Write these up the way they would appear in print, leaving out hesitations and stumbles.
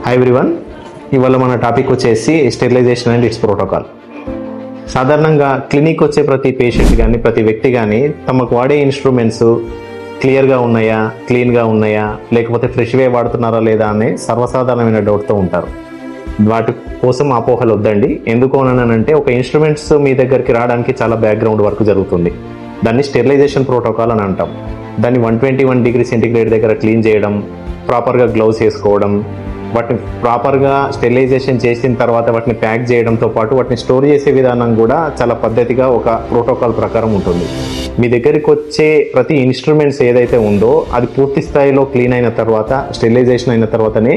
Hi everyone, ఇవాళ మన topic వచ్చేసి స్టెరిలైజేషన్ అండ్ ఇట్స్ ప్రోటోకాల్. సాధారణంగా క్లినిక్ వచ్చే ప్రతి పేషెంట్ కానీ ప్రతి వ్యక్తి కానీ తమకు వాడే ఇన్స్ట్రుమెంట్స్ క్లియర్గా ఉన్నాయా, క్లీన్గా ఉన్నాయా, లేకపోతే ఫ్రెష్వే వాడుతున్నారా లేదా అనే సర్వసాధారణమైన డౌట్తో ఉంటారు. వాటి కోసం అపోహలు వద్దండి. ఎందుకు అనంటే ఒక ఇన్స్ట్రుమెంట్స్ మీ దగ్గరికి రావడానికి చాలా బ్యాక్గ్రౌండ్ వర్క్ జరుగుతుంది. దాన్ని స్టెరిలైజేషన్ ప్రోటోకాల్ అని అంటాం. దాన్ని 121 డిగ్రీ సెంటిగ్రేడ్ దగ్గర క్లీన్ చేయడం, ప్రాపర్గా గ్లౌస్ వేసుకోవడం, వాటిని ప్రాపర్గా స్టెరిలైజేషన్ చేసిన తర్వాత వాటిని ప్యాక్ చేయడంతో పాటు వాటిని స్టోర్ చేసే విధానం కూడా చాలా పద్ధతిగా ఒక ప్రోటోకాల్ ప్రకారం ఉంటుంది. మీ దగ్గరికి వచ్చే ప్రతి ఇన్స్ట్రుమెంట్స్ ఏదైతే ఉందో అది పూర్తి స్థాయిలో క్లీన్ అయిన తర్వాత, స్టెరిలైజేషన్ అయిన తర్వాతనే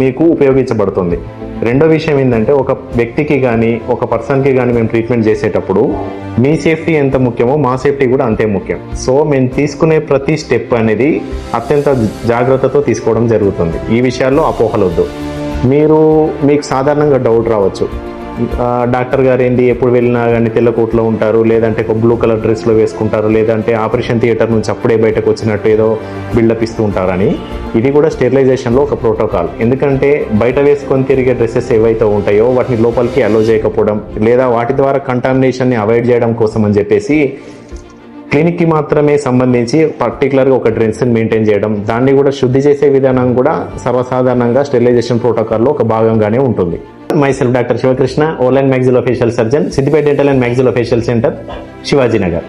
మీకు ఉపయోగించబడుతుంది. రెండో విషయం ఏంటంటే, ఒక వ్యక్తికి కానీ ఒక పర్సన్కి కానీ మేము ట్రీట్మెంట్ చేసేటప్పుడు మీ సేఫ్టీ ఎంత ముఖ్యమో మా సేఫ్టీ కూడా అంతే ముఖ్యం. సో మేము తీసుకునే ప్రతి స్టెప్ అనేది అత్యంత జాగ్రత్తతో తీసుకోవడం జరుగుతుంది. ఈ విషయాల్లో అపోహలు వద్దు. మీకు సాధారణంగా డౌట్ రావచ్చు, డాక్టర్ గారు ఏంటి ఎప్పుడు వెళ్ళినా కానీ తెల్ల కోట్లో ఉంటారు, లేదంటే ఒక బ్లూ కలర్ డ్రెస్లో వేసుకుంటారు, లేదంటే ఆపరేషన్ థియేటర్ నుంచి అప్పుడే బయటకు వచ్చినట్టు ఏదో బిల్డప్ ఇస్తూ ఉంటారని. ఇది కూడా స్టెరిలైజేషన్లో ఒక ప్రోటోకాల్. ఎందుకంటే బయట వేసుకొని తిరిగే డ్రెస్సెస్ ఏవైతే ఉంటాయో వాటిని లోపలికి అలో చేయకపోవడం, లేదా వాటి ద్వారా కంటామినేషన్ని అవాయిడ్ చేయడం కోసం అని చెప్పేసి క్లినిక్కి మాత్రమే సంబంధించి పర్టికులర్గా ఒక డ్రెస్ని మెయింటైన్ చేయడం, దాన్ని కూడా శుద్ధి చేసే విధానం కూడా సర్వసాధారణంగా స్టెరిలైజేషన్ ప్రోటోకాల్లో ఒక భాగంగానే ఉంటుంది. Myself Dr. Shivakrishna, Oral and Maxillofacial Surgeon, Siddipet Dental and Maxillofacial Center, Shivaji Nagar.